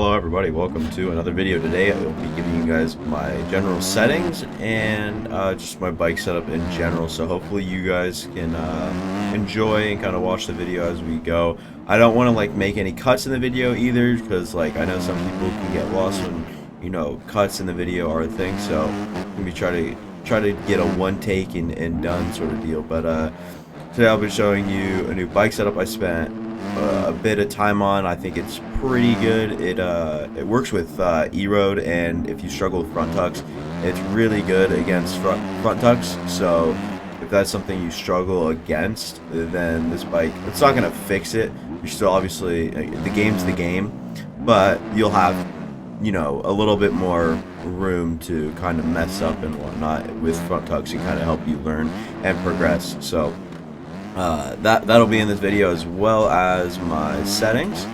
Hello everybody, welcome to another video. Today I will be giving you guys my general settings and just my bike setup in general, so hopefully you guys can enjoy and kind of watch the video as we go. I don't want to like make any cuts in the video either, because like I know some people can get lost when cuts in the video are a thing, so let me try to get a one take and done sort of deal. But today I'll be showing you a new bike setup I spent a bit of time on. I think it's pretty good. It works with E-Road, and if you struggle with front tucks, it's really good against front tucks. So if that's something you struggle against, then this bike, it's not gonna fix it. You're still obviously, the game's the game, but you'll have a little bit more room to kind of mess up and whatnot with front tucks and kind of help you learn and progress. So that'll be in this video, as well as my settings.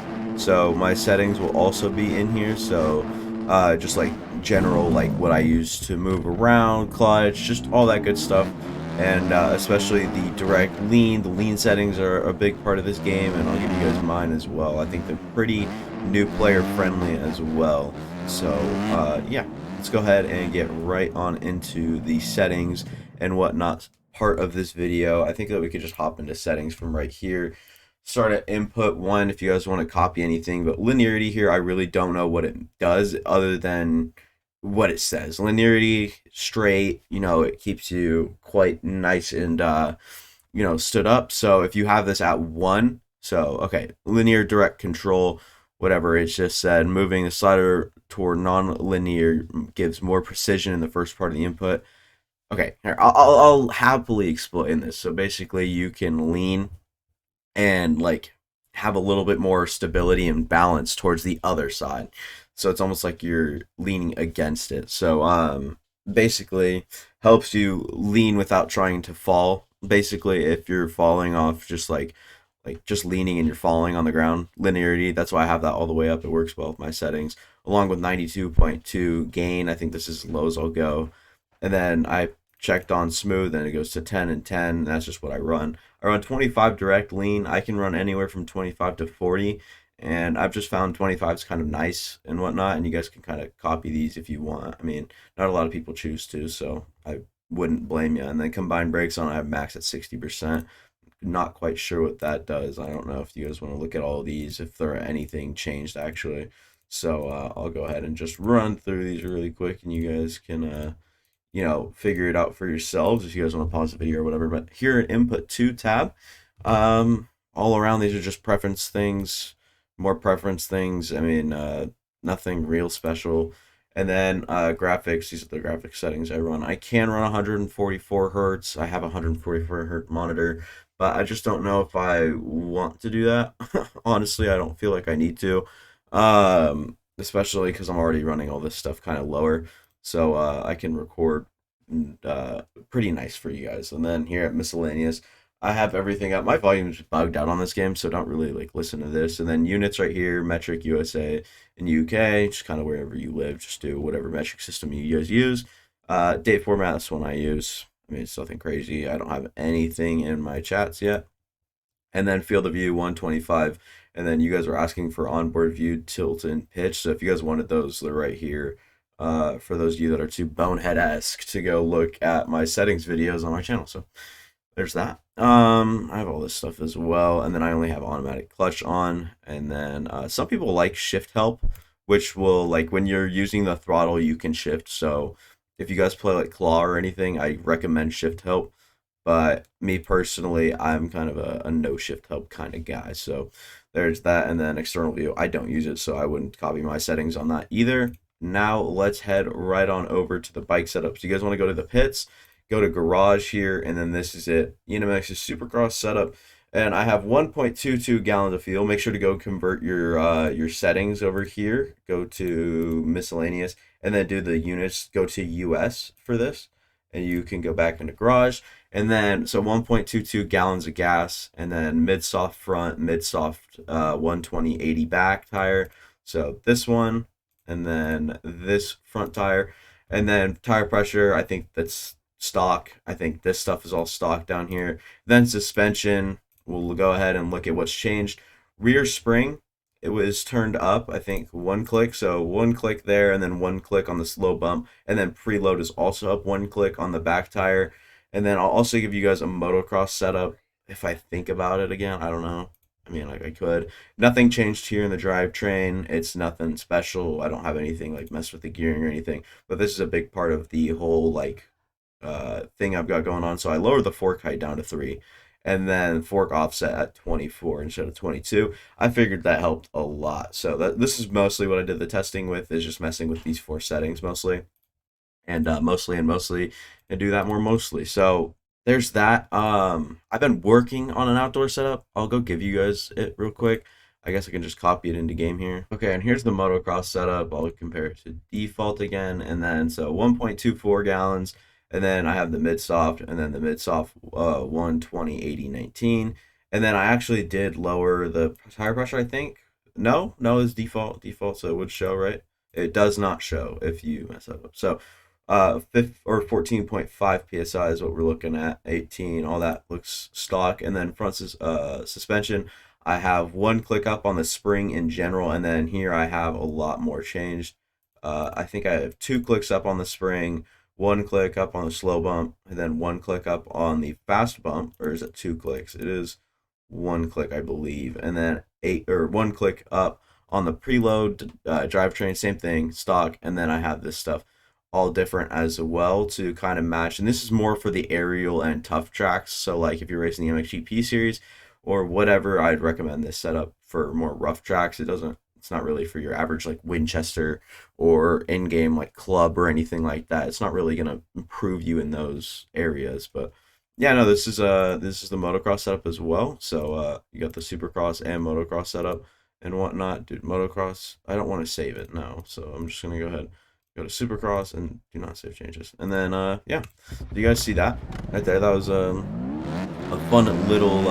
So my settings will also be in here. So just like general, like what I use to move around, clutch, just all that good stuff. And especially the direct lean. The lean settings are a big part of this game, and I'll give you guys mine as well. I think they're pretty new player friendly as well. So yeah, let's go ahead and get right on into the settings and whatnot part of this video. I think that we could just hop into settings from right here. Start at input 1 if you guys want to copy anything, but linearity here, I really don't know what it does other than what it says. Linearity, straight, it keeps you quite nice and stood up. So if you have this at 1, so okay, linear direct control, whatever, it's just said moving the slider toward non-linear gives more precision in the first part of the input. Okay, here, I'll happily explain this. So basically you can lean and like have a little bit more stability and balance towards the other side. So it's almost like you're leaning against it. So basically helps you lean without trying to fall. Basically, if you're falling off just like just leaning and you're falling on the ground, linearity, that's why I have that all the way up. It works well with my settings. Along with 92.2 gain, I think this is as low as I'll go. And then I checked on smooth, and it goes to 10 and 10. And that's just what I run. I run 25 direct lean. I can run anywhere from 25 to 40, and I've just found 25 is kind of nice and whatnot. And you guys can kind of copy these if you want. I mean, not a lot of people choose to, so I wouldn't blame you. And then combined brakes on, I have max at 60%. Not quite sure what that does. I don't know if you guys want to look at all of these, if there are anything changed actually. So I'll go ahead and just run through these really quick, and you guys can figure it out for yourselves if you guys want to pause the video or whatever. But here at input 2 tab, all around these are just preference things, more preference things. I mean, nothing real special. And then graphics, these are the graphic settings I run. I can run 144 hertz. I have a 144 hertz monitor, but I just don't know if I want to do that. Honestly, I don't feel like I need to, especially because I'm already running all this stuff kind of lower. So I can record pretty nice for you guys. And then here at miscellaneous, I have everything up. My volume's bugged out on this game, so don't really like listen to this. And then units right here, metric, USA, and UK, just kind of wherever you live. Just do whatever metric system you guys use. Date format, that's one I use. I mean, it's nothing crazy. I don't have anything in my chats yet. And then field of view 125. And then you guys were asking for onboard view, tilt, and pitch. So if you guys wanted those, they're right here. For those of you that are too bonehead-esque to go look at my settings videos on my channel. So there's that. I have all this stuff as well, and then I only have automatic clutch on. And then some people like shift help, which will, like, when you're using the throttle, you can shift. So if you guys play like claw or anything, I recommend shift help. But me personally, I'm kind of a no shift help kind of guy. So there's that. And then external view, I don't use it, so I wouldn't copy my settings on that either. Now let's head right on over to the bike setup. So you guys want to go to the pits, go to garage here, and then this is it. Unimex's Supercross setup, and I have 1.22 gallons of fuel. Make sure to go convert your settings over here. Go to miscellaneous, and then do the units. Go to US for this, and you can go back into garage. And then so 1.22 gallons of gas, and then mid soft front, mid soft 120/80 back tire. So this one. And then this front tire, and then tire pressure, I think that's stock. I think this stuff is all stock down here. Then suspension, we'll go ahead and look at what's changed. Rear spring, it was turned up, I think one click. So one click there and then one click on the slow bump. And then preload is also up one click on the back tire. And then I'll also give you guys a motocross setup if I think about it again. I don't know. I mean, like I could. Nothing changed here in the drivetrain. It's nothing special. I don't have anything like messed with the gearing or anything. But this is a big part of the whole like thing I've got going on. So I lowered the fork height down to 3 and then fork offset at 24 instead of 22. I figured that helped a lot. So this is mostly what I did the testing with, is just messing with these 4 settings mostly. And mostly and do that more mostly. So there's that. I've been working on an outdoor setup. I'll go give you guys it real quick. I guess I can just copy it into game here. Okay, and here's the motocross setup. I'll compare it to default again, and then so 1.24 gallons, and then I have the mid-soft, and then the mid-soft 120 80 19, and then I actually did lower the tire pressure. I think no, it's default, so it would show, right? It does not show if you mess up. So 14.5 psi is what we're looking at. 18, all that looks stock. And then front suspension, I have one click up on the spring in general, and then here I have a lot more changed. I think I have 2 clicks up on the spring, 1 click up on the slow bump, and then 1 click up on the fast bump. Or is it 2 clicks? It is 1 click, I believe, and then 1 click up on the preload drivetrain, same thing, stock. And then I have this stuff all different as well to kind of match. And this is more for the aerial and tough tracks. So like if you're racing the MXGP series or whatever, I'd recommend this setup for more rough tracks. It's not really for your average like Winchester or in-game like club or anything like that. It's not really gonna improve you in those areas. But yeah, no, this is the motocross setup as well. So you got the supercross and motocross setup and whatnot. Dude, motocross, I don't want to save it now, so I'm just gonna go ahead, go to supercross and do not save changes. And then yeah, do you guys see that right there? That was a fun little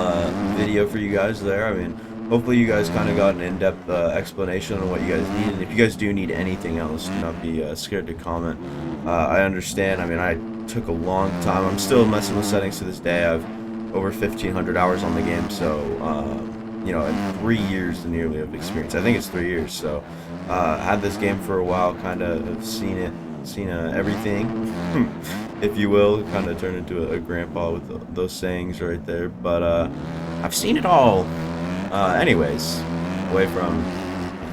video for you guys there. I mean, hopefully you guys kind of got an in-depth explanation on what you guys need. And if you guys do need anything else, do not be scared to comment. I understand. I mean, I took a long time. I'm still messing with settings to this day. I've over 1,500 hours on the game, so you know, and 3 years nearly of experience. I think it's 3 years. So had this game for a while, kind of seen everything, if you will. Kind of turned into a grandpa with those sayings right there. But I've seen it all. Anyways, away from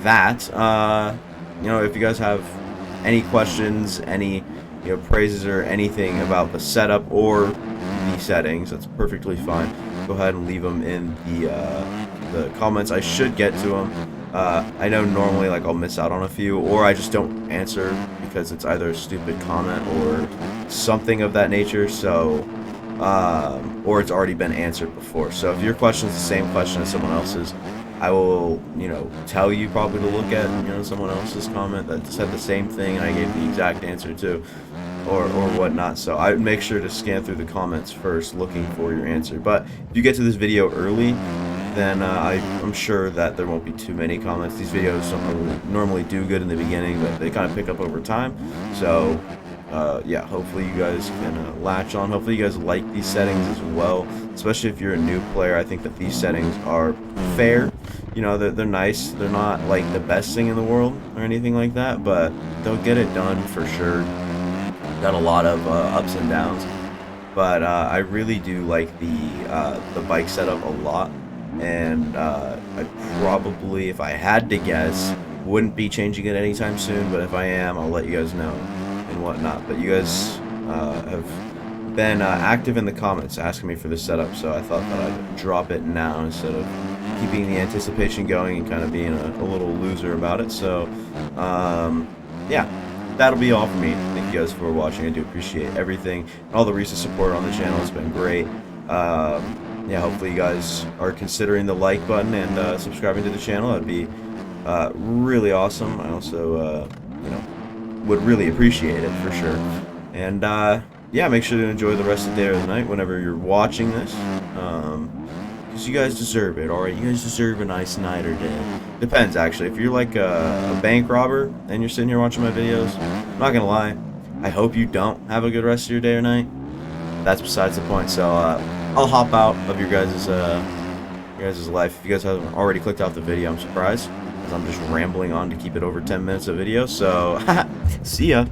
that, you know, if you guys have any questions, any praises or anything about the setup or the settings, that's perfectly fine. Go ahead and leave them in the comments. I should get to them. I know normally like I'll miss out on a few, or I just don't answer because it's either a stupid comment or something of that nature. So or it's already been answered before. So if your question is the same question as someone else's, I will, tell you probably to look at, someone else's comment that said the same thing and I gave the exact answer to, or whatnot. So I would make sure to scan through the comments first, looking for your answer. But if you get to this video early, then I'm sure that there won't be too many comments. These videos don't normally do good in the beginning, but they kind of pick up over time. So yeah, hopefully you guys can latch on. Hopefully you guys like these settings as well, especially if you're a new player. I think that these settings are fair. They're nice. They're not like the best thing in the world or anything like that, but they'll get it done for sure. Got a lot of ups and downs, but I really do like the bike setup a lot, and I probably, if I had to guess, wouldn't be changing it anytime soon, but if I am, I'll let you guys know and whatnot. But you guys have been active in the comments asking me for this setup, so I thought that I'd drop it now instead of keeping the anticipation going and kind of being a little loser about it. So yeah, that'll be all for me. Thank you guys for watching. I do appreciate everything. All the recent support on the channel has been great. Yeah, hopefully you guys are considering the like button and subscribing to the channel. That'd be really awesome. I also would really appreciate it for sure. And yeah, make sure to enjoy the rest of the day or the night whenever you're watching this, because you guys deserve it. Alright, you guys deserve a nice night or day. Depends, actually. If you're like a bank robber and you're sitting here watching my videos, I'm not gonna lie, I hope you don't have a good rest of your day or night. That's besides the point. So I'll hop out of your guys' life. If you guys haven't already clicked off the video, I'm surprised. I'm just rambling on to keep it over 10 minutes of video. So, see ya.